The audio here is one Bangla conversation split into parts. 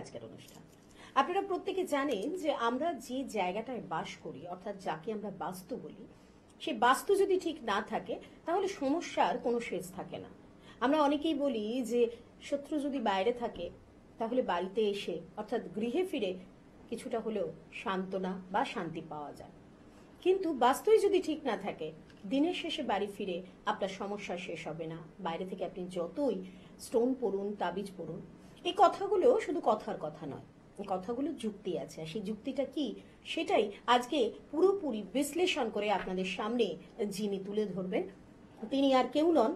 আজকের অনুষ্ঠান। আপনারা প্রত্যেকে জানেন যে আমরা যে জায়গাটায় বাস করি, অর্থাৎ যাকে আমরা বাস্তু বলি, সেই বাস্তু যদি ঠিক না থাকে তাহলে সমস্যার কোনো শেষ থাকে না। আমরা অনেকেই বলি যে শত্রু যদি বাইরে থাকে তাহলে বাড়িতে এসে অর্থাৎ গৃহে ফিরে কিছুটা হলেও সান্ত্বনা বা শান্তি পাওয়া যায়, কিন্তু বাস্তুই যদি ঠিক না থাকে দিনের শেষে বাড়ি ফিরে আপনার সমস্যা শেষ হবে না। বাইরে থেকে আপনি যতই স্টোন পড়ুন, তাবিজ পড়ুন, এই কথাগুলো শুধু কথার কথা নয়, এই কথাগুলো যুক্তি আছে। আর সেই যুক্তিটা কি সেটাই আজকে পুরোপুরি বিশ্লেষণ করে আপনাদের সামনে যিনি তুলে ধরবেন, তিনি আর কেউ নন,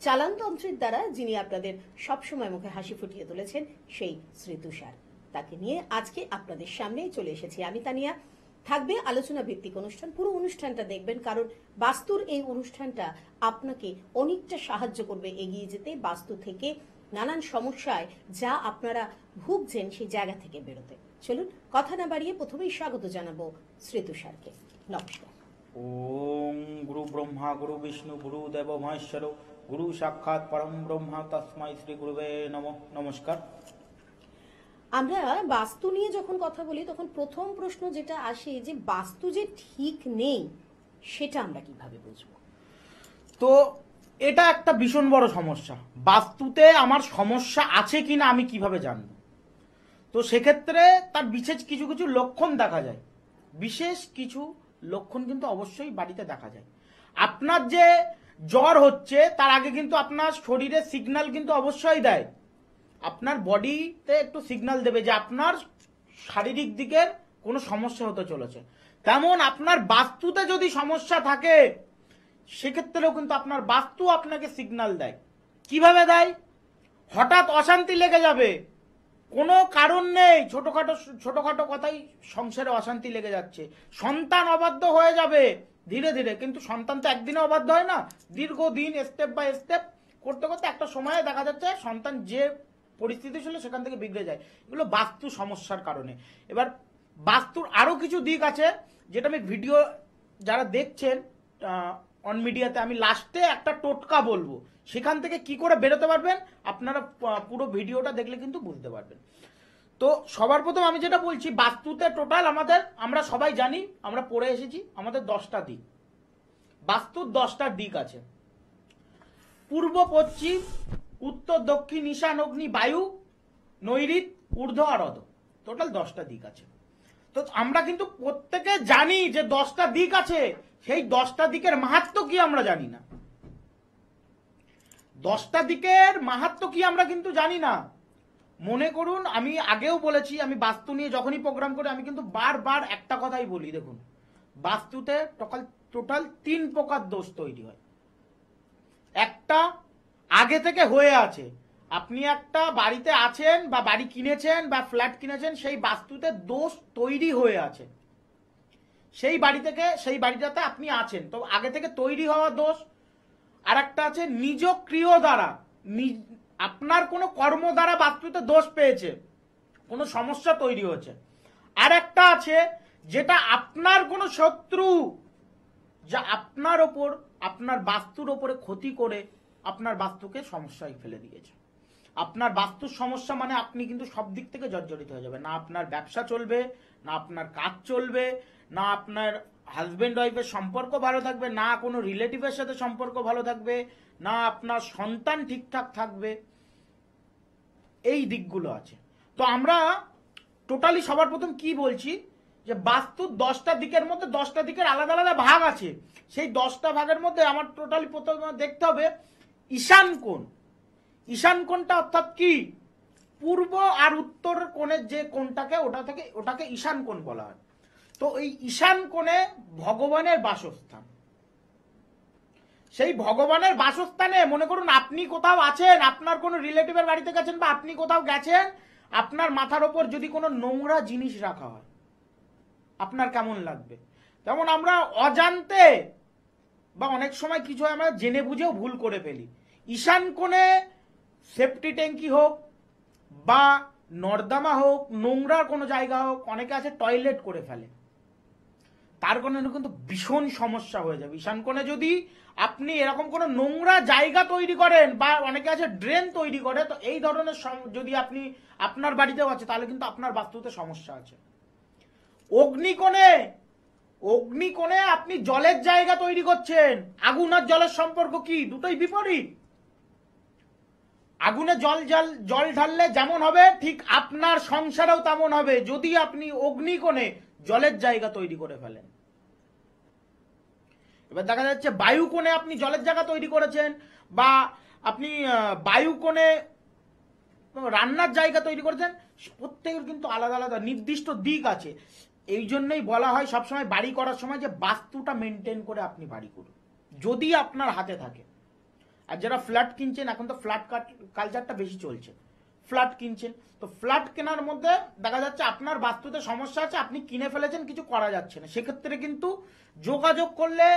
চালানতন্ত্রের দ্বারা যিনি আপনাদের সবসময় মুখে হাসি ফুটিয়ে তুলেছেন, সেই শ্রী তুষার। তাকে নিয়ে আজকে আপনাদের সামনে চলে এসেছি আমি, তানিয়া। থাকবে আলোচনা ভিত্তিক অনুষ্ঠান, পুরো অনুষ্ঠানটা দেখবেন, কারণ বাস্তুর এই অনুষ্ঠানটা আপনাকে অনেকটা সাহায্য করবে এগিয়ে যেতে, বাস্তু থেকে নানান সমস্যায় যা আপনারা ভুগছেন সেই জায়গা থেকে বেরোতে। চলুন কথা না বাড়িয়ে প্রথমেই স্বাগত জানাবো শ্রী তুষারকে। নমস্কার। ওম গুরু ব্রহ্মা গুরু বিষ্ণু গুরু দেব মহেশ্বর গুরু সাক্ষাৎ পরম ব্রহ্মা তস্মাই শ্রী গুরুবে নমঃ। নমস্কার। আমরা বাস্তু নিয়ে যখন কথা বলি তখন প্রথম প্রশ্ন যেটা আসে যে বাস্তু যে ঠিক নেই সেটা আমরা কিভাবে বুঝবো? তো এটা একটা ভীষণ বড় সমস্যা। বাস্তুতে আমার সমস্যা আছে কিনা আমি কিভাবে জানবো? তো সেক্ষেত্রে তার বিশেষ কিছু কিছু লক্ষণ দেখা যায়। বিশেষ কিছু লক্ষণ কিন্তু অবশ্যই বাড়িতে দেখা যায়। আপনার যে জ্বর হচ্ছে তার আগে কিন্তু আপনার শরীরে সিগন্যাল কিন্তু অবশ্যই দেয়, আপনার বডিতে একটু সিগন্যাল দেবে যে আপনার শারীরিক দিকের কোনো সমস্যা হতে চলেছে। তেমন আপনার বাস্তুতে যদি সমস্যা থাকে সেক্ষেত্রেও কিন্তু আপনার বাস্তু আপনাকে সিগন্যাল দেয়। কিভাবে দেয়? হঠাৎ অশান্তি লেগে যাবে, কোনো কারণ নেই, ছোটখাটো কথাই সংসারে অশান্তি লেগে যাচ্ছে। সন্তান অবাধ্য হয়ে যাবে ধীরে ধীরে, কিন্তু সন্তান তো একদিনে অবাধ্য হয় না, দীর্ঘদিন স্টেপ বাই স্টেপ করতে করতে একটা সময়ে দেখা যাচ্ছে সন্তান যে পরিস্থিতি ছিল সেখান থেকে বিগড়ে যায়। এগুলো বাস্তু সমস্যার কারণে। এবার বাস্তুর আরো কিছু দিক আছে যেটা আমি ভিডিও যারা দেখছেন অন মিডিয়াতে আমি লাস্টে একটা টোটকা বলবো, সেখান থেকে কি করে বেরোতে পারবেন আপনারা পুরো ভিডিওটা দেখলে কিন্তু বুঝতে পারবেন। তো সবার প্রথম আমি যেটা বলছি, বাস্তুতে টোটাল আমরা সবাই জানি, আমরা পড়ে এসেছি, আমাদের 10টা দিক। বাস্তুর 10টা দিক আছে: পূর্ব, পশ্চিম, উত্তর, দক্ষিণ, ঈশান, অগ্নি, বায়ু, নৈঋত, ঊর্ধ্ব আর অধ। টোটাল 10টা দিক আছে। তো আমরা কিন্তু প্রত্যেকে জানি যে 10টা দিক আছে, সেই 10টা দিকের মাহাত্ম্য কি আমরা জানি না। 10টা দিকের মাহাত্ম্য কি আমরা কিন্তু জানি না। মনে করুন, আমি আগেও বলেছি, আমি বাস্তু নিয়ে যখনই প্রোগ্রাম করি আমি কিন্তু বারবার একটা কথাই বলি, দেখুন বাস্তুতে টোটাল 3 প্রকার দোষ তৈরি হয়। একটা আগে থেকে হয়ে আছে, আপনি একটা বাড়িতে আছেন বা বাড়ি কিনেছেন বা ফ্ল্যাট কিনেছেন, সেই বাস্তুতে দোষ তৈরি হয়ে আছে, সেই বাড়িটাতে আপনি আছেন, তো আগে থেকে তৈরি হওয়া দোষ। আর একটা আছে নিজ ক্রিয় দ্বারা, আপনার কোনো কর্ম দ্বারা বাস্তুতে দোষ পেয়েছে, কোনো সমস্যা তৈরি হয়েছে। আর একটা আছে যেটা আপনার কোনো শত্রু, যা আপনার ওপর, আপনার বাস্তুর ওপরে ক্ষতি করে আপনার বাস্তুকে সমস্যায় ফেলে দিয়েছে। আপনার বাস্তুর সমস্যা মানে আপনি কিন্তু সব দিক থেকে জর্জরিত হয়ে যাবে। না আপনার ব্যবসা চলবে, না আপনার কাজ চলবে, না আপনার হাজবেন্ড ওয়াইফের সম্পর্ক ভালো থাকবে, না কোনো রিলেটিভের সাথে সম্পর্ক ভালো থাকবে, না আপনার সন্তান ঠিকঠাক থাকবে। এই দিকগুলো আছে। তো আমরা টোটালি সবার প্রথম কি বলছি, যে বাস্তুর 10টা দিকের মধ্যে 10টা দিকের আলাদা আলাদা ভাগ আছে। সেই 10টা ভাগের মধ্যে আমার টোটালি প্রথমে দেখতে হবে ঈশান কোণ। ঈশান কোণটা অর্থাৎ কি, পূর্ব আর উত্তর কোণের যে কোণটাকে ওটাকে ঈশান কোণ বলা হয়। তো এই ঈশান কোণে ভগবানের বাসস্থান। সেই ভগবানের বাসস্থানে মনে করুন আপনি কোথাও আছেন, আপনার কোনো রিলেটিভের বাড়িতে গেছেন বা আপনি কোথাও গেছেন, আপনার মাথার ওপর যদি কোনো নোংরা জিনিস রাখা হয় আপনার কেমন লাগবে? যেমন আমরা অজান্তে বা অনেক সময় কিছু হয় আমরা জেনে বুঝেও ভুল করে ফেলি। ঈশান কোণে সেফটি ট্যাঙ্কি হোক বা নর্দমা হোক, নোংরা কোনো জায়গা হোক, অনেকে আছে টয়লেট করে ফেলে, তার কারণে কিন্তু ভীষণ সমস্যা হয়ে যাবে। ঈশান কোণে যদি আপনি এরকম কোনো নোংরা জায়গা তৈরি করেন বা অনেকে আছে ড্রেন তৈরি করে, তো এই ধরনের যদি আপনি আপনার বাড়িতেও আছে তাহলে কিন্তু আপনার বাস্তুতে সমস্যা আছে। অগ্নিকোণে আপনি জলের জায়গা তৈরি করছেন, আগুন আর জলের সম্পর্ক কি? দুটোই বিপরীত। আগুনে জল ঢাললে যেমন হবে ঠিক আপনার সংসারেও তেমন হবে যদি আপনি অগ্নিকোণে জলের জায়গা তৈরি করে ফেলেন। এবার দেখা যাচ্ছে বায়ুকোণে আপনি জলের জায়গা তৈরি করেছেন বা আপনি বায়ুকোণে রান্নার জায়গা তৈরি করেছেন, প্রত্যেকের কিন্তু আলাদা আলাদা নির্দিষ্ট দিক আছে। এই জন্যই বলা হয় সবসময় বাড়ি করার সময় যে বাস্তুটা মেনটেন করে আপনি বাড়ি করুন, যদি আপনার হাতে থাকে। আর যারা ফ্ল্যাট কিনছেন, এখন তো ফ্ল্যাট কালচারটা বেশি চলছে, ফ্ল্যাট কিনছেন, তো ফ্ল্যাট কেনার মধ্যে দেখা যাচ্ছে আপনার বাস্তুতে সমস্যা আছে, আপনি কিনে ফেলেছেন, কিছু করা যাচ্ছে না, সেক্ষেত্রে কিন্তু যোগাযোগ করলে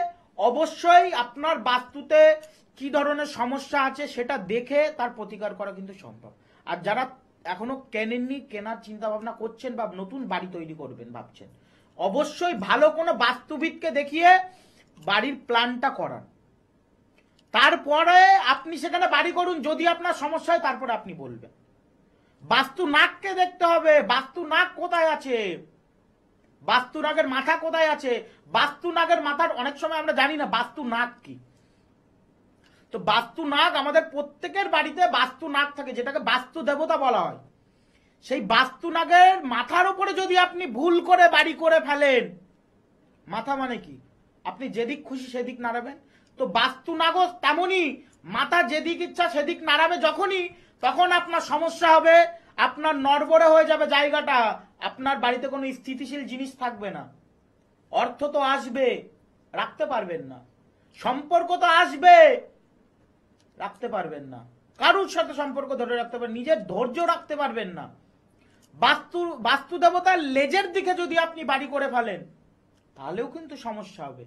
অবশ্যই আপনার বাস্তুতে কি ধরনের সমস্যা আছে সেটা দেখে তার প্রতিকার করা কিন্তু সম্ভব। আর যারা এখনো কেনেননি, কেনার চিন্তা ভাবনা করছেন বা নতুন বাড়ি তৈরি করবেন ভাবছেন, অবশ্যই ভালো কোনো বাস্তুবিদকে দেখিয়ে বাড়ির প্ল্যানটা করান, তারপরে আপনি সেখানে বাড়ি করুন। যদি আপনার সমস্যা হয় তারপরে আপনি বলবেন। বাস্তু নাককে দেখতে হবে, বাস্তু নাক কোথায় আছে, বাস্তু নাগের মাথা কোথায় আছে। বাস্তু নাগের মাথার অনেক সময় আমরা জানি না বাস্তু নাক কি। তো বাস্তু নাগ আমাদের প্রত্যেকের বাড়িতে বাস্তু নাগ থাকে, যেটাকে বাস্তু দেবতা বলা হয়। সেই বাস্তু নাগের মাথার উপরে যদি আপনি ভুল করে বাড়ি করে ফেলেন, মাথা মানে কি? আপনি যেদিক খুশি সেদিক নাড়াবেন। তো বাস্তু নাগও তেমনই, মাথা যেদিক ইচ্ছা সেদিক নাড়াবে যখনই, তখন আপনার সমস্যা হবে, আপনার নড়বড়ে হয়ে যাবে জায়গাটা, আপনার বাড়িতে কোনো স্থিতিশীল জিনিস থাকবে না। অর্থ তো আসবে, রাখতে পারবেন না। সম্পর্ক তো আসবে, রাখতে পারবেন না। কারুর সাথে সম্পর্ক ধরে রাখতে পারবেন, নিজের ধৈর্য রাখতে পারবেন না। বাস্তু দেবতার লেজের দিকে যদি আপনি বাড়ি করে ফেলেন তাহলেও কিন্তু সমস্যা হবে।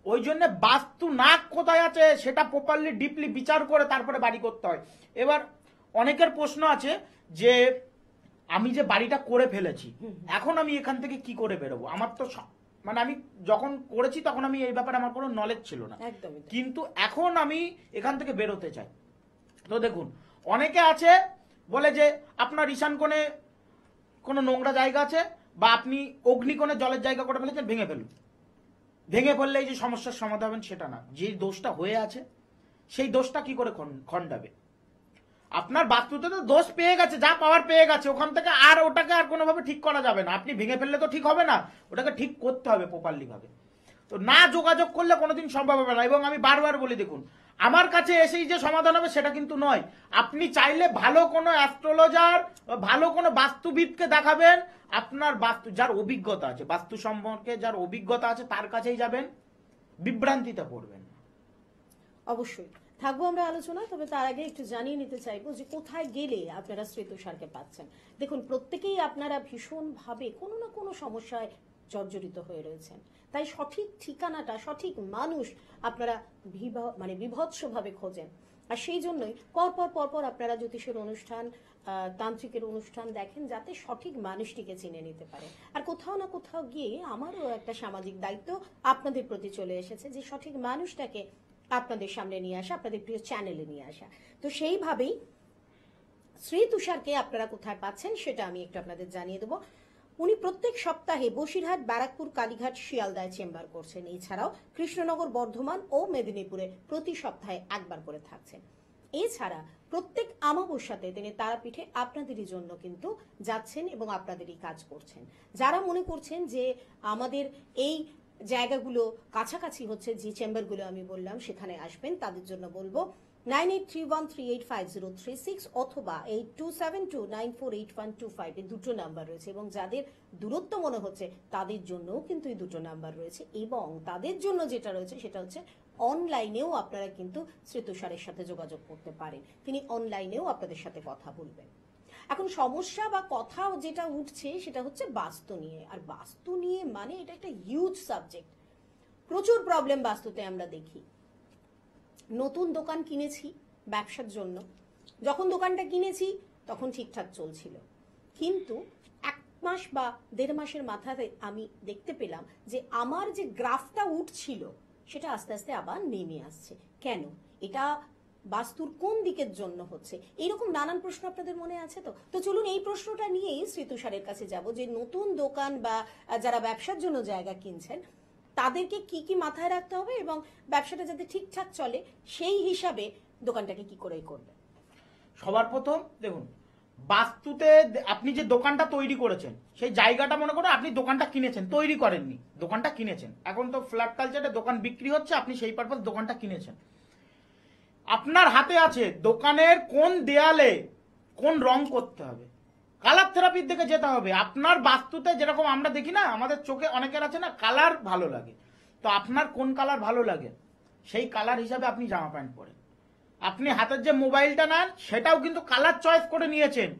ওই জন্য বাস্তু নাক কোথায় আছে সেটা প্রপারলি ডিপলি বিচার করে তারপরে বাড়ি করতে হয়। এবার অনেকের প্রশ্ন আছে যে আমি যে বাড়িটা করে ফেলেছি, এখন আমি এখান থেকে কি করে বেরোবো? আমার তো মানে আমি যখন করেছি তখন আমি এই ব্যাপারে আমার কোনো নলেজ ছিল না, কিন্তু এখন আমি এখান থেকে বেরোতে চাই। তো দেখুন, অনেকে আছে বলে যে আপনার ঈশান কোণে কোনো নোংরা জায়গা আছে বা আপনি অগ্নিকোণে জলের জায়গা করে ফেলেছেন, ভেঙে ফেলুন। ভেঙে ফেললে এই যে সমস্যার সমাধান হবেন সেটা না, যে দোষটা হয়ে আছে সেই দোষটা কি করে খণ্ডাবে? আপনার বাস্তুতে তো দোষ পেয়ে গেছে, যা পাওয়ার পেয়ে গেছে, ওখান থেকে আর ওটাকে আর কোনোভাবে ঠিক করা যাবে না। আপনি ভেঙে ফেললে তো ঠিক হবে না, ওটাকে ঠিক করতে হবে প্রপারলি ভাবে। তো না যোগাযোগ করলে কোনোদিন সম্ভব হবে না। এবং আমি বারবার বলি, দেখুন, আমার কাছে এসেই যে সমাধান হবে সেটা কিন্তু নয়। আপনি চাইলে ভালো কোনো অ্যাস্ট্রোলজার, ভালো কোনো বাস্তুবিদকে দেখাবেন, আপনার বাস্তু যার অভিজ্ঞতা আছে, বাস্তু সম্পর্কে যার অভিজ্ঞতা আছে তার কাছেই যাবেন, বিভ্রান্তিতে পড়বেন। অবশ্যই থাকবো আমরা আলোচনা, তবে তার আগে একটু জানিয়ে নিতে চাইবো যে কোথায় গেলে আপনারা শ্রী তুষারকে পাচ্ছেন। দেখুন, প্রত্যেকেই আপনারা ভীষণভাবে কোনো না কোনো সমস্যায় জর্জরিত হয়ে রয়েছেন, তাই সঠিক ঠিকানাটা, সঠিক মানুষ আপনারা বিভৎসভাবে খোঁজেন। আর সেই জন্যই পরপর আপনারা জ্যোতিষের অনুষ্ঠান, তান্ত্রিকের অনুষ্ঠান দেখেন, যাতে সঠিক মানুষটিকে চিনে নিতে পারে। আর কোথাও না কোথাও গিয়ে আমারও একটা সামাজিক দায়িত্ব আপনাদের প্রতি চলে এসেছে, যে সঠিক মানুষটাকে আপনাদের সামনে নিয়ে আসা, আপনাদের প্রিয় চ্যানেলে নিয়ে আসা। তো সেইভাবেই শ্রী তুষারকে আপনারা কোথায় পাচ্ছেন সেটা আমি একটু আপনাদের জানিয়ে দেবো। উনি প্রত্যেক সপ্তাহে বসিরহাট, ব্যারাকপুর, কালীঘাট, শিয়ালদায় চেম্বার করছেন। এছাড়াও কৃষ্ণনগর, বর্ধমান ও মেদিনীপুরে প্রতি সপ্তাহে একবার করে থাকছেন। এছাড়া প্রত্যেক অমাবস্যাতে তিনি তারাপীঠে আপনাদেরই জন্য কিন্তু যাচ্ছেন এবং আপনাদেরই কাজ করছেন। যারা মনে করছেন যে আমাদের এই জায়গাগুলো কাছাকাছি হচ্ছে, যে চেম্বারগুলো আমি বললাম সেখানে আসবেন, তাদের জন্য বলবো 9831385036 অথবা 8272948125 এই দুটো নাম্বার রয়েছে। এবং যাদের দূরত্ব মনে হচ্ছে তাদের জন্যও কিন্তু এই দুটো নাম্বার রয়েছে। এবং তাদের জন্য যেটা রয়েছে সেটা হচ্ছে অনলাইনেও আপনারা কিন্তু শ্রী তুষারের সাথে যোগাযোগ করতে পারেন, তিনি অনলাইনেও আপনাদের সাথে কথা বলবেন। এখন সমস্যা বা কথা যেটা উঠছে সেটা হচ্ছে বাস্তু নিয়ে। আর বাস্তু নিয়ে মানে এটা একটা হিউজ সাবজেক্ট, প্রচুর প্রবলেম বাস্তুতে আমরা দেখি। নতুন দোকান কিনেছি ব্যবসার জন্য, যখন দোকানটা কিনেছি তখন ঠিকঠাক চলছিল, কিন্তু 1 মাস বা 1.5 মাসের মাথায় আমি দেখতে পেলাম যে আমার যে গ্রাফটা উঠছিল সেটা আস্তে আস্তে আবার নেমে আসছে। কেন? এটা বাস্তুর কোন দিকের জন্য হচ্ছে? এইরকম নানান প্রশ্ন আপনাদের মনে আছে তো? তো চলুন এই প্রশ্নটা নিয়েই শ্রীতু স্যারের কাছে যাব, যে নতুন দোকান বা যারা ব্যবসার জন্য জায়গা কিনছেন তাদেরকে কি কি মাথায় রাখতে হবে এবং ব্যবসাটা যাতে ঠিকঠাক চলে সেই হিসাবে দোকানটাকে কি করে করবে। সবার প্রথম দেখুন, বাস্তুতে আপনি যে দোকানটা তৈরি করেছেন সেই জায়গাটা, মনে করুন আপনি দোকানটা কিনেছেন, তৈরি করেননি, দোকানটা কিনেছেন। এখন তো ফ্ল্যাট কালচারে দোকান বিক্রি হচ্ছে, আপনি সেই পারপাস দোকানটা কিনেছেন। আপনার হাতে আছে দোকানের কোন দেয়ালে কোন রং করতে হবে, কালার থেরাপির দিকে যেতে হবে। আপনার বাস্তুতে যেরকম আমরা দেখি না, আমাদের চোখে অনেকের আছে না কালার ভালো লাগে, তো আপনার কোন কালার ভালো লাগে সেই কালার হিসাবে আপনি জামা প্যান্ট পরেন। আপনি হাতের যে মোবাইলটা নেন সেটাও কিন্তু কালার চয়েস করে নিয়েছেন,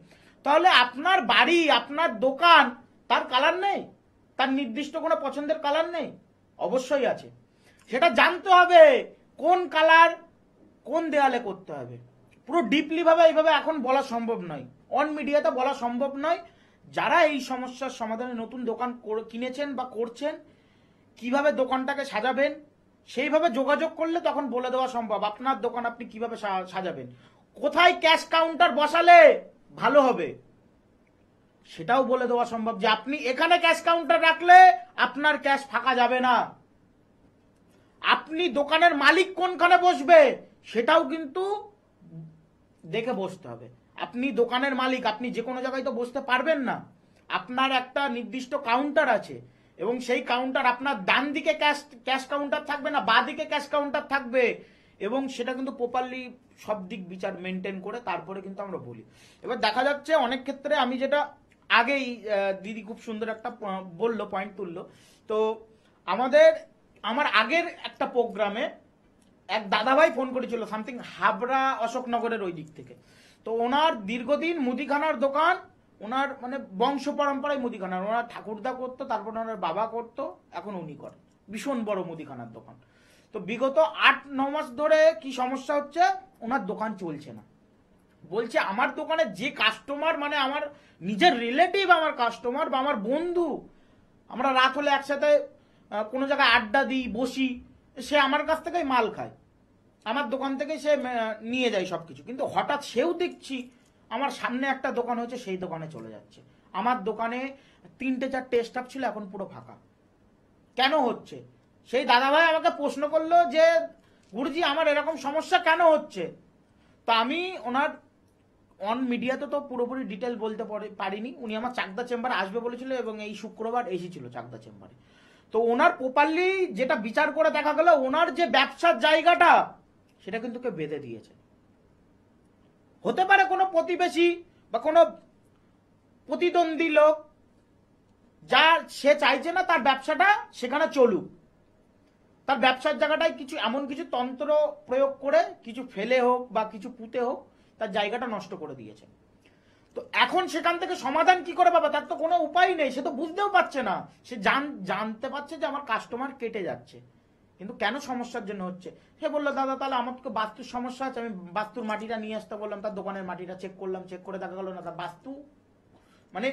তাহলে আপনার বাড়ি আপনার দোকান তার কালার নেই, তার নির্দিষ্ট কোনো পছন্দের কালার নেই? অবশ্যই আছে। সেটা জানতে হবে কোন কালার কোন দেয়ালে করতে হবে। পুরো ডিপলি ভাবে এইভাবে এখন বলা সম্ভব নয়, অন মিডিয়াতে বলা সম্ভব নয়। যারা এই সমস্যার সমাধানে নতুন দোকান কিনেছেন বা করছেন, কিভাবে দোকানটাকে সাজাবেন সেইভাবে যোগাযোগ করলে তখন বলে দেওয়া সম্ভব আপনার দোকান আপনি কিভাবে সাজাবেন। কোথায় ক্যাশ কাউন্টার বসালে ভালো হবে সেটাও বলে দেওয়া সম্ভব, যে আপনি এখানে ক্যাশ কাউন্টার রাখলে আপনার ক্যাশ ফাঁকা যাবে না। আপনি দোকানের মালিক কোনখানে বসবে সেটাও কিন্তু দেখে বসতে হবে। আপনি দোকানের মালিক, আপনি যে কোনো জায়গায় তো বসতে পারবেন না। আপনার একটা নির্দিষ্ট কাউন্টার আছে এবং সেই কাউন্টার আপনার ডান দিকে ক্যাশ কাউন্টার থাকবে না, বাঁ দিকে ক্যাশ কাউন্টার থাকবে, এবং সেটা কিন্তু প্রপারলি সব দিক বিচার মেনটেন করে তারপরে কিন্তু আমরা বলি। এবার দেখা যাচ্ছে অনেক ক্ষেত্রে, আমি যেটা আগেই দিদি খুব সুন্দর একটা বললো, পয়েন্ট তুললো, তো আমার আগের একটা প্রোগ্রামে এক দাদাভাই ফোন করেছিল, সামথিং হাবড়া অশোকনগরের ওই দিক থেকে। তো ওনার দীর্ঘদিন মুদিখানার দোকান, ওনার মানে বংশ পরম্পরায় মুদিখানার, ওনার ঠাকুরদা করতো, তারপর ওনার বাবা করতো, এখন উনি করেন, ভীষণ বড় মুদিখানার দোকান। তো বিগত 8-9 মাস ধরে কি সমস্যা হচ্ছে, ওনার দোকান চলছে না। বলছে আমার দোকানে যে কাস্টমার, মানে আমার নিজের রিলেটিভ, আমার কাস্টমার বা আমার বন্ধু, আমরা রাত হলে একসাথে কোনো জায়গায় আড্ডা দিই, বসি, সে আমার কাছ থেকেই মাল খায়, আমার দোকান থেকে সে নিয়ে যায় সবকিছু। কিন্তু হঠাৎ সেও দেখছি আমার সামনে একটা দোকান হচ্ছে, সেই দোকানে চলে যাচ্ছে। আমার দোকানে 3-4টে স্টাফ ছিল, এখন পুরো ফাঁকা। কেন হচ্ছে? সেই দাদাভাই আমাকে প্রশ্ন করলো যে গুরুজি আমার এরকম সমস্যা কেন হচ্ছে। তো আমি ওনার অন মিডিয়াতে তো পুরোপুরি ডিটেল বলতে পারিনি। উনি আমার চাকদা চেম্বারে আসবে বলেছিল এবং এই শুক্রবার এসেছিল চাকদা চেম্বারে। তো ওনার প্রপারলি যেটা বিচার করে দেখা গেল, ওনার যে ব্যবসার জায়গাটা সেটা কিন্তু কেউ বেঁধে দিয়েছে। হতে পারে কোনো প্রতিবেশী বা কোনো প্রতিদ্বন্দ্বী লোক, যা সে চাইছে না তার ব্যবসাটা সেখানে চলুক, তার ব্যবসার জায়গাটায় কিছু এমন কিছু তন্ত্র প্রয়োগ করে, কিছু ফেলে হোক বা কিছু পুঁতে হোক, তার জায়গাটা নষ্ট করে দিয়েছে। তো এখন সেখান থেকে সমাধান কি করে পাবে, তার তো কোনো উপায় নেই। সে তো বুঝতেও পারছে না, সে জানতে পারছে যে আমার কাস্টমার কেটে যাচ্ছে, কিন্তু কেন সমস্যার জন্য হচ্ছে। সে বললো দাদা তাহলে আমার তো বাস্তুর সমস্যা আছে, আমি বাস্তুর মাটিটা নিয়ে আসতে বললাম, তার দোকানের মাটিটা চেক করলাম, চেক করে দেখা গেল না তার বাস্তু, মানে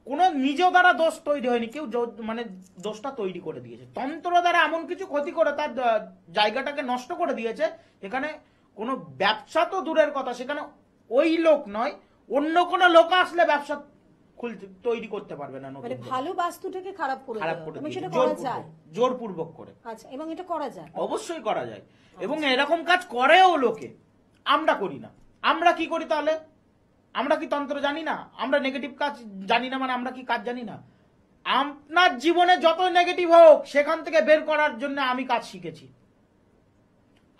কোনো নিজ দ্বারা দোষ তৈরি হয়নি, কেউ মানে দোষটা তৈরি করে দিয়েছে, তন্ত্র দ্বারা এমন কিছু ক্ষতি করে তার জায়গাটাকে নষ্ট করে দিয়েছে। এখানে কোনো ব্যবসা তো দূরের কথা, সেখানে ওই লোক নয়, অন্য কোনো লোক আসলে ব্যবসা তৈরি করতে পারবে না। মানে ভালো বাস্তুটাকে খারাপ করে এবং সেটা করা যায় জোরপূর্বক করে। আচ্ছা, এবং এটা করা যায়? অবশ্যই করা যায়, এবং এরকম কাজ করেও লোকে। আমরা করি না। আমরা কি করি তাহলে? আমরা কি তন্ত্র জানি না? আমরা নেগেটিভ কাজ জানি না, মানে আমরা কি কাজ জানি না? আপনার জীবনে যত নেগেটিভ হোক সেখান থেকে বের করার জন্য আমি কাজ শিখেছি।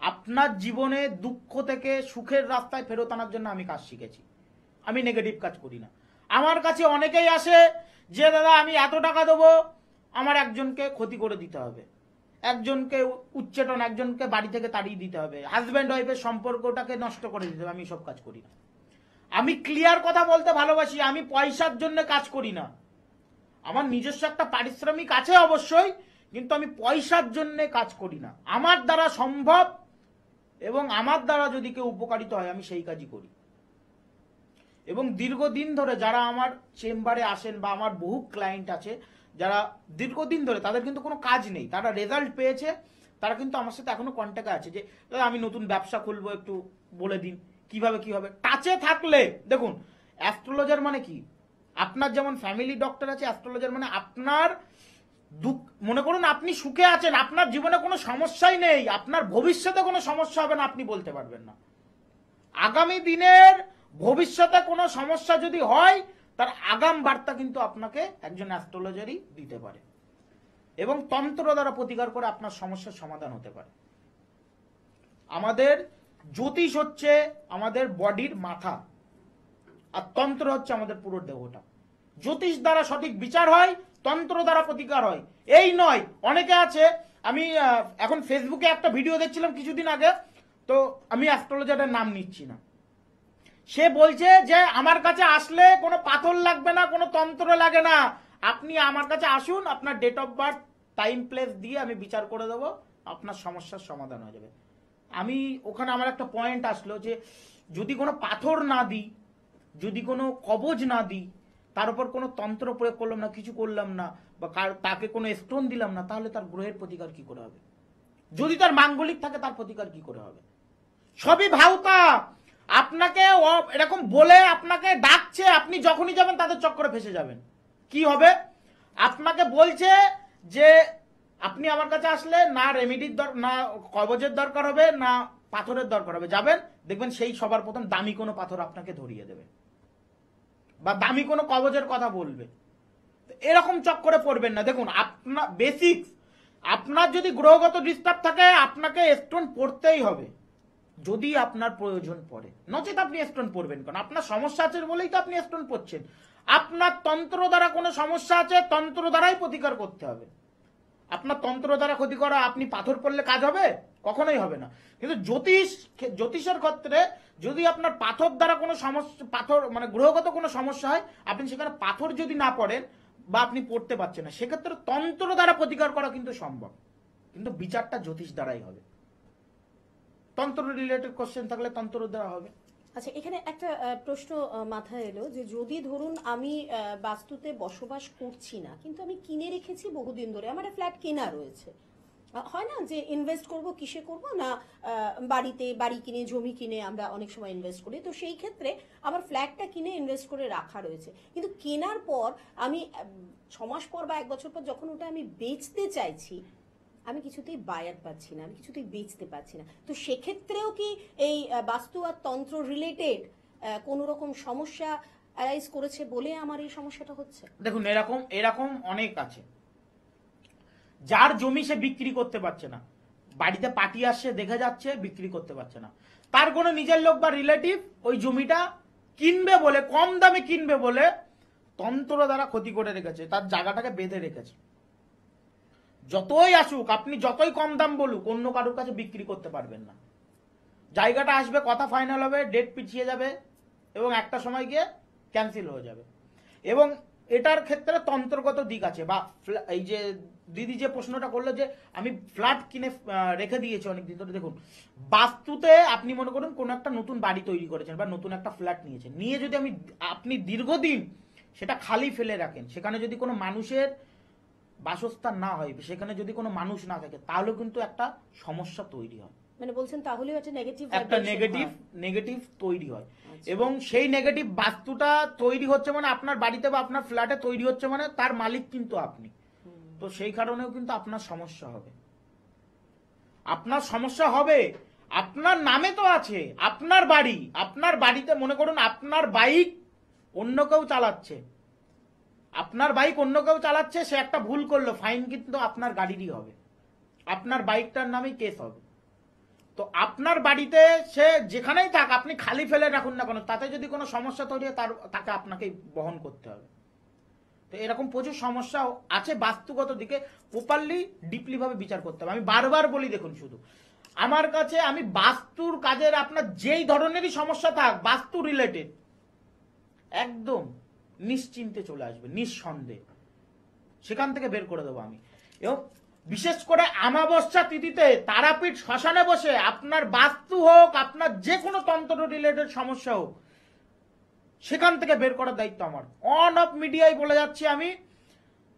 আপনার জীবনে দুঃখ থেকে সুখের রাস্তায় ফেরত আনার জন্য আমি কাজ শিখেছি। আমি নেগেটিভ কাজ করি না। আমার কাছে অনেকেই আসে যে দাদা আমি এত টাকা দেবো, আমার একজনকে ক্ষতি করে দিতে হবে, একজনকে উচ্চেটন, একজনকে বাড়ি থেকে তাড়িয়ে দিতে হবে, হাজব্যান্ড ওয়াইফের সম্পর্কটাকে নষ্ট করে দিতে হবে। আমি সব কাজ করি না। আমি ক্লিয়ার কথা বলতে ভালোবাসি, আমি পয়সার জন্য কাজ করি না। আমার নিজস্ব একটা পারিশ্রমিক আছে অবশ্যই, কিন্তু আমি পয়সার জন্য কাজ করি না। আমার দ্বারা সম্ভব এবং আমার দ্বারা যদি কেউ উপকারিত হয় আমি সেই কাজই করি। এবং দীর্ঘদিন ধরে যারা আমার চেম্বারে আসেন বা আমার বহু ক্লায়েন্ট আছে যারা দীর্ঘদিন ধরে, তাদের কিন্তু কোনো কাজ নেই, তারা রেজাল্ট পেয়েছে, তারা কিন্তু আমার সাথে এখনো কন্ট্যাক্টে আছে যে দাদা আমি নতুন ব্যবসা খুলবো, একটু বলে দিন কিভাবে কি হবে। টাচে থাকলে দেখুন, অ্যাস্ট্রোলজার মানে কি, আপনার যেমন ফ্যামিলি ডক্টর আছে, অ্যাস্ট্রোলজার মানে আপনার দুঃখ, মনে করুন আপনি সুখে আছেন, আপনার জীবনে কোনো সমস্যাই নেই, আপনার ভবিষ্যতে কোনো সমস্যা হবে না আপনি বলতে পারবেন না। আগামী দিনের ভবিষ্যতে কোনো সমস্যা যদি হয়, তার আগাম বার্তা কিন্তু আপনাকে একজন অ্যাস্ট্রোলজারই দিতে পারে এবং তন্ত্র দ্বারা প্রতিকার করে আপনার সমস্যার সমাধান হতে পারে। আমাদের জ্যোতিষ হচ্ছে আমাদের বডির মাথা, আর তন্ত্র হচ্ছে আমাদের পুরো দেহটা। জ্যোতিষ দ্বারা সঠিক বিচার হয়, তন্ত্র দ্বারা প্রতিকার হয়। এই নয়, অনেকে আছে, আমি এখন ফেসবুকে একটা ভিডিও দেখছিলাম কিছুদিন আগে, তো আমি অ্যাস্ট্রোলজারের নাম নিচ্ছি না, সে বলছে যে আমার কাছে আসলে কোনো পাথর লাগবে না, কোনো তন্ত্র লাগে না, আপনি আমার কাছে আসুন, আপনার date of birth time place দিয়ে আমি বিচার করে দেবো, আপনার সমস্যার সমাধান হয়ে যাবে। আমি ওখানে আমার একটা পয়েন্ট আসলো যে যদি কোনো পাথর না দিই, যদি কোনো কবজ না দিই, তার উপর কোনো তন্ত্র প্রয়োগ করলাম না, কিছু করলাম না, বা তাকে কোনো স্টোন দিলাম না, তাহলে তার গ্রহের প্রতিকার কি করে হবে? যদি তার মাঙ্গলিক থাকে তার প্রতিকার কি করে হবে? সবই ভাউতা। আপনাকে এরকম বলে আপনাকে ডাকছে, আপনি যখনই যাবেন তাদের চক্করে ফেসে যাবেন। কি হবে? আপনাকে বলছে যে আপনি আমার কাছে আসলে না রেমিডির না কবজের দরকার হবে, না পাথরের দরকার হবে, যাবেন দেখবেন সেই সবার প্রথম দামি কোনো পাথর আপনাকে ধরিয়ে দেবে বা দামি কোনো কবজের কথা বলবে। এরকম চক্করে পড়বেন না। দেখুন, আপনার বেসিক্স, আপনার যদি গ্রহগত ডিস্টার্ব থাকে আপনাকে স্টোন পড়তেই হবে যদি আপনার প্রয়োজন পড়ে, নচেত আপনি স্টোন পড়বেন কেন? আপনার সমস্যা আছে বলেই তো আপনি স্টোন পড়ছেন। আপনার তন্ত্র দ্বারা কোনো সমস্যা আছে, তন্ত্র দ্বারাই প্রতিকার করতে হবে। আপনার তন্ত্র দ্বারা ক্ষতি করা, আপনি পাথর পড়লে কাজ হবে? কখনোই হবে না। কিন্তু জ্যোতিষের ক্ষেত্রে যদি আপনার পাথর দ্বারা কোনো সমস্যা, পাথর মানে গ্রহগত কোনো সমস্যা হয়, আপনি সেখানে পাথর যদি না পড়েন বা আপনি পড়তে পারছেন না, সেক্ষেত্রে তন্ত্র দ্বারা প্রতিকার করা কিন্তু সম্ভব, কিন্তু বিচারটা জ্যোতিষ দ্বারাই হবে। তন্ত্র রিলেটেড কোশ্চেন থাকলে তন্ত্র দ্বারা হবে। আচ্ছা, এখানে একটা প্রশ্ন মাথায় এলো যে যদি ধরুন আমি বাস্তুতে বসবাস করছি না, কিন্তু আমি কিনে রেখেছি বহুদিন ধরে, আমার একটা ফ্ল্যাট কেনা রয়েছে, হয় না যে ইনভেস্ট করব, কিসে করব না, বাড়িতে বাড়ি কিনে জমি কিনে আমরা অনেক সময় ইনভেস্ট করি, তো সেই ক্ষেত্রে আমার ফ্ল্যাটটা কিনে ইনভেস্ট করে রাখা রয়েছে, কিন্তু কেনার পর আমি 6 মাস পর বা 1 বছর পর যখন ওটা আমি বেচতে চাইছি, আমি কিছুতেই বায়ার পাচ্ছি না, আমি কিছুতেই বেচতে পারছি না, তো সেক্ষেত্রেও কি এই বাস্তু আর তন্ত্র রিলেটেড কোনো রকম সমস্যা অ্যারাইজ করেছে বলে আমার এই সমস্যাটা হচ্ছে? দেখুন, এরকম অনেক আছে, যার জমি সে বিক্রি করতে পারছে না, বাড়িতে পার্টি আসছে দেখে যাচ্ছে, বিক্রি করতে পারছে না, তার কোনো নিজের লোক বা রিলেটিভ ওই জমিটা কিনবে বলে, কম দামে কিনবে বলে তন্ত্র দ্বারা ক্ষতি করে রেখেছে, তার জায়গাটাকে বেঁধে রেখেছে। যতই আসুক, আপনি যতই কম দাম বলুক, অন্য কারোর কাছে বিক্রি করতে পারবেন না। জায়গাটা আসবে, কথা ফাইনাল হবে, ডেট পিছিয়ে যাবে এবং একটা সময় গিয়ে ক্যান্সেল হয়ে যাবে। এবং এটার ক্ষেত্রে তন্ত্রগত দিক আছে, বা এই যে দিদি যে প্রশ্নটা করলো যে আমি ফ্ল্যাট কিনে রেখে দিয়েছি অনেকদিন ধরে, দেখুন বাস্তুতে আপনি মনে করুন কোনো একটা নতুন বাড়ি তৈরি করেছেন বা নতুন একটা ফ্ল্যাট নিয়েছেন, নিয়ে যদি আপনি দীর্ঘদিন সেটা খালি ফেলে রাখেন, সেখানে যদি কোনো মানুষের বাসস্থান না হয়, সেখানে যদি কোনো মানুষ না থাকে, তাহলে কিন্তু একটা সমস্যা তৈরি হয়, মানে বলছেন তাহলেও একটা নেগেটিভ তৈরি হয়। এবং সেই নেগেটিভ বাস্তুটা তৈরি হচ্ছে মানে আপনার বাড়িতে বা আপনার ফ্ল্যাটে তৈরি হচ্ছে মানে তার মালিক কিন্তু আপনি, তো সেই কারণেও কিন্তু আপনার সমস্যা হবে। আপনার নামে তো আছে আপনার বাড়ি, আপনার বাড়িতে মনে করুন আপনার বাইক অন্য কেউ চালাচ্ছে, সে একটা ভুল করলো, ফাইন কিন্তু আপনার গাড়িরই হবে, আপনার বাইকটার নামেই কেস হবে। তো আপনার বাড়িতে সে যেখানেই থাক, আপনি খালি ফেলে রাখুন না কেন, তাতে যদি কোনো সমস্যা তৈরি হয় তাকে আপনাকে বহন করতে হবে। তো এরকম প্রচুর সমস্যা আছে, বাস্তুগত দিকে প্রপারলি ডিপলি ভাবে বিচার করতে হবে। আমি বারবার বলি, দেখুন শুধু আমার কাছে, আমি বাস্তুর কাজের আপনার যেই ধরনেরই সমস্যা থাক বাস্তু রিলেটেড, একদম নিশ্চিন্তে চলে আসবে, নিঃসন্দেহে সেখান থেকে বের করে দেবো আমি। এবং বিশেষ করে অমাবস্যা তিথিতে তারাপীঠ শ্মশানে বসে আপনার বাস্তু হোক, আপনার যে কোনো তন্ত্র রিলেটেড সমস্যা হোক, সেখান থেকে বের করার দায়িত্ব আমার। অন অফ মিডিয়ায় বলে যাচ্ছি আমি,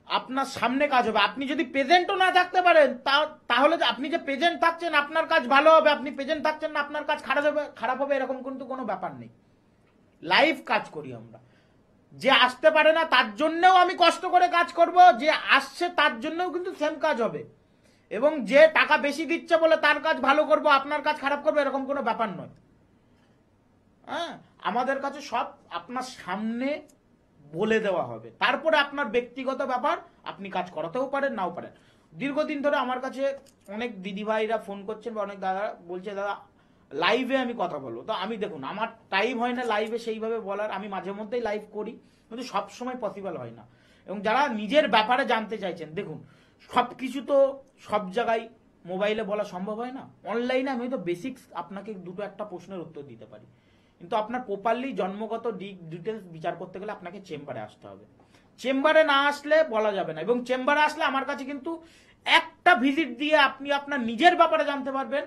আপনার সামনে কাজ হবে। আপনি যদি প্রেজেন্টও না থাকতে পারেন তাহলে আপনি যে প্রেজেন্ট থাকছেন আপনার কাজ ভালো হবে, আপনি প্রেজেন্ট থাকছেন না আপনার কাজ খারাপ হবে এরকম কিন্তু কোনো ব্যাপার নেই। লাইভ কাজ করি আমরা। যে আসতে পারে না তার জন্যও আমি কষ্ট করে কাজ করব, যে আসছে তার জন্যও কিন্তু সেম কাজ হবে। এবং যে টাকা বেশি দিচ্ছে বলে তার কাজ ভালো করব, আপনার কাজ খারাপ করবো এরকম কোনো ব্যাপার নয়। হ্যাঁ, আমাদের কাছে সব আপনার সামনে বলে দেওয়া হবে, তারপরে আপনার ব্যক্তিগত ব্যাপার, আপনি কাজ করাতেও পারেন নাও পারেন। দীর্ঘদিন ধরে আমার কাছে অনেক দিদিভাইরা ফোন করছেন বা অনেক দাদা বলছে দাদা লাইভে আমি কথা বলবো। তো আমি দেখুন আমার টাইম হয় না লাইভে সেইভাবে বলার, আমি মাঝে মধ্যেই লাইভ করি কিন্তু সব সময় পসিবল হয় না। এবং যারা নিজের ব্যাপারে জানতে চাইছেন, দেখুন সব কিছু তো সব জায়গায় মোবাইলে বলা সম্ভব হয় না। অনলাইনে আমি তো বেসিক্স আপনাকে দুটো একটা প্রশ্নের উত্তর দিতে পারি, কিন্তু আপনার প্রপারলি জন্মগত ডিটেলস বিচার করতে গেলে আপনাকে চেম্বারে আসতে হবে। চেম্বারে না আসলে বলা যাবে না। এবং চেম্বারে আসলে আমার কাছে কিন্তু একটা ভিজিট দিয়ে আপনি আপনার নিজের ব্যাপারে জানতে পারবেন,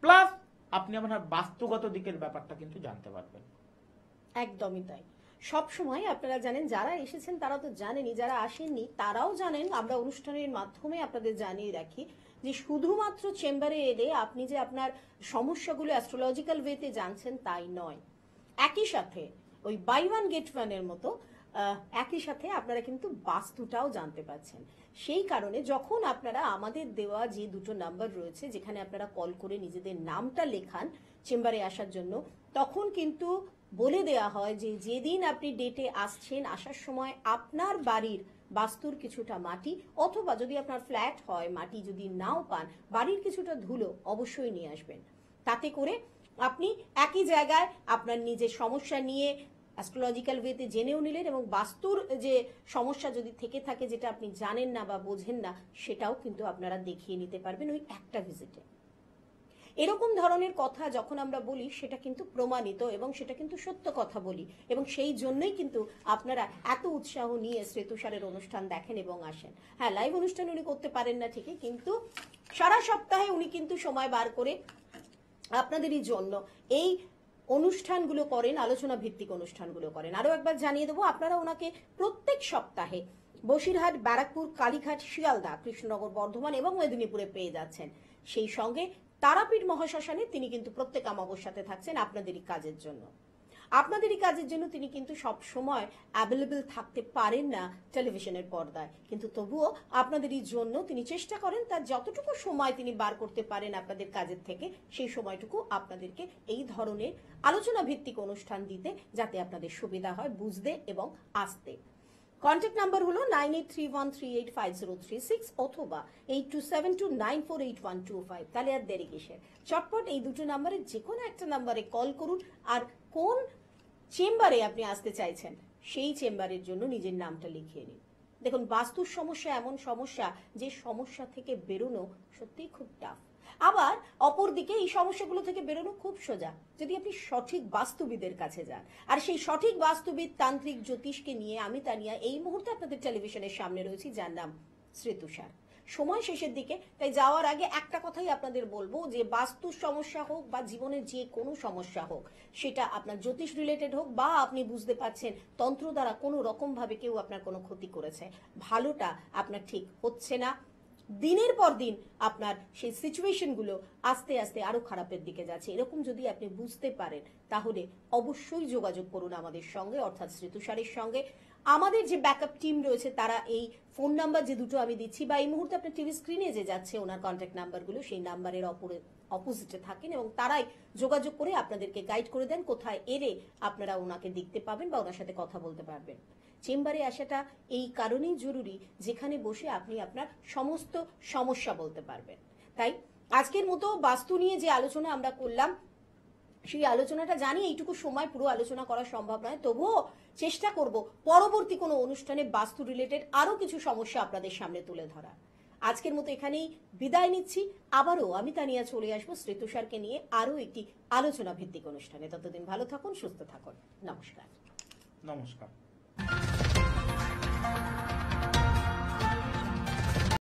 প্লাস আপনি আপনার বাস্তুগত দিকের ব্যাপারটা কিন্তু জানতে পারবেন। একদমই তাই। সব সময় আপনারা জানেন, যারা এসেছেন তারা তো জানেনই, যারা আসেননি তারাও জানেন। আমরা অনুষ্ঠানের মাধ্যমে আপনাদের জানিয়ে রাখি যে শুধুমাত্র চেম্বারে এলে আপনি যে আপনার সমস্যাগুলো অ্যাস্ট্রোলজিক্যাল ওয়েতে জানছেন তাই নয়, একই সাথে ওই বাই ওয়ান গেট ওয়ানের মতো একই সাথে আপনারা কিন্তু বাস্তুটাও জানতে পারছেন। সেই কারণে যখন আপনারা আমাদের দেওয়া যে দুটো নাম্বার রয়েছে যেখানে আপনারা কল করে নিজেদের নামটা লেখান চেম্বারে আসার জন্য, তখন কিন্তু বলে দেয়া হয় যে যেদিন আপনি ডেটে আসছেন, আসার সময় আপনার বাড়ির বাস্তুর কিছুটা মাটি, অথবা যদি আপনার ফ্ল্যাট হয় মাটি যদি নাও পান, বাড়ির কিছুটা ধুলো অবশ্যই নিয়ে আসবেন। তাতে করে আপনি একই জায়গায় আপনার নিজের সমস্যা নিয়ে অ্যাস্ট্রোলজিক্যাল ওয়েতে জেনেও নিলেন, এবং বাস্তুর যে সমস্যা যদি থেকে থাকে যেটা আপনি জানেন না বা বোঝেন না, সেটাও কিন্তু আপনারা দেখিয়ে নিতে পারবেন ওই একটা ভিজিটে। এরকম ধরনের কথা যখন আমরা বলি সেটা কিন্তু প্রমাণিত এবং সেটা কিন্তু সত্য কথা বলি, এবং সেই জন্যই কিন্তু আপনারা এত উৎসাহ নিয়ে শ্রেতুষারের অনুষ্ঠান দেখেন এবং আসেন। হ্যাঁ, লাইভ অনুষ্ঠান উনি করতে পারেন না ঠিকই, কিন্তু সারা সপ্তাহে উনি কিন্তু সময় বার করে আপনাদেরই জন্য এই অনুষ্ঠানগুলো করেন, আলোচনা ভিত্তিক অনুষ্ঠানগুলো করেন। আরো একবার জানিয়ে দেবো, আপনারা ওনাকে প্রত্যেক সপ্তাহে বসিরহাট, ব্যারাকপুর, কালীঘাট, শিয়ালদা, কৃষ্ণনগর, বর্ধমান এবং মেদিনীপুরে পেয়ে যাচ্ছেন। সেই সঙ্গে তারাপীঠ মহাশ্মশানে তিনি কিন্তু প্রত্যেক অমাবস্যাতে থাকছেন আপনাদেরই কাজের জন্য। আপনাদেরই কাজের জন্য তিনি কিন্তু সব সময় অ্যাভেলেবল থাকতে পারেন না টেলিভিশনের পর্দায়, কিন্তু তবুও আপনাদেরই জন্য তিনি চেষ্টা করেন তার যতটুকু সময় তিনি বার করতে পারেন আপনাদের কাজের থেকে, সেই সময়টুকু আপনাদেরকে এই ধরনের আলোচনা ভিত্তিক অনুষ্ঠান দিতে, যাতে আপনাদের সুবিধা হয় বুঝতে এবং আসতে। কন্ট্যাক্ট নাম্বার হলো 9831385036 অথবা 8272948125। তাহলে আর দেরি কিসের, চটপট এই দুটো নাম্বারে যে কোনো একটা নাম্বারে কল করুন, আর কোন চেম্বারে আপনি আসতে চাইছেন সেই চেম্বারের জন্য নিজের নামটা লিখিয়ে নিন। দেখুন, বাস্তুর সমস্যা এমন সমস্যা যে সমস্যা থেকে বেরোনো সত্যিই খুব টাফ। আবার অপরদিকে এই সমস্যাগুলো থেকে বেরোনো খুব সোজা যদি আপনি সঠিক বাস্তুবিদের কাছে যান। আর সেই সঠিক বাস্তুবিদ তান্ত্রিক জ্যোতিষকে নিয়ে আমি তানিয়া এই মুহূর্তে আপনাদের টেলিভিশনের সামনে রয়েছি, যার নাম শ্রেতুষার। সময় শেষের দিকে, তাই যাওয়ার আগে একটা কথাই আপনাদের বলবো যে বাস্তুর সমস্যা হোক বা জীবনের যে কোনো সমস্যা হোক, সেটা আপনার জ্যোতিষ রিলেটেড হোক বা আপনি বুঝতে পারছেন তন্ত্র দ্বারা কোনো রকম ভাবে কেউ আপনার কোনো ক্ষতি করেছে, ভালোটা আপনার ঠিক হচ্ছে না, দিনের পর দিন আপনার সেই সিচুয়েশনগুলো আস্তে আস্তে আরো খারাপের দিকে যাচ্ছে, এরকম যদি আপনি বুঝতে পারেন তাহলে অবশ্যই যোগাযোগ করুন আমাদের সঙ্গে, অর্থাৎ শ্রেতুষারের সঙ্গে। আমাদের যে ব্যাকআপ টিম রয়েছে তারা এই ফোন নাম্বার যে দুটো আমি দিচ্ছি বা এই মুহূর্তে আপনার টিভি স্ক্রিনে যে যাচ্ছে ওনার কন্ট্যাক্ট নাম্বারগুলো, সেই নাম্বারের অপোজিটে থাকেন এবং তারাই যোগাযোগ করে আপনাদেরকে গাইড করে দেন কোথায় এলে আপনারা ওনাকে দেখতে পাবেন বা ওনার সাথে কথা বলতে পারবেন। চেম্বারে আসাটা এই কারণেই জরুরি যেখানে বসে আপনি আপনার সমস্ত সমস্যা বলতে পারবেন। তাই আজকের মতো বাস্তু নিয়ে যে আলোচনা আমরা করলাম, সেই আলোচনাটা জানি এইটুকু সময় পুরো আলোচনা করা সম্ভব নয়, তবুও চেষ্টা করব পরবর্তী কোনো অনুষ্ঠানে বাস্তু রিলেটেড আরো কিছু সমস্যা আপনাদের সামনে তুলে ধরা। আজকের মতো এখানেই বিদায় নিচ্ছি। আবারও আমি তানিয়া চলে আসবো শ্রেতুষারকে নিয়ে আরো একটি আলোচনা ভিত্তিক অনুষ্ঠানে। ততদিন ভালো থাকুন, সুস্থ থাকুন। নমস্কার। নমস্কার।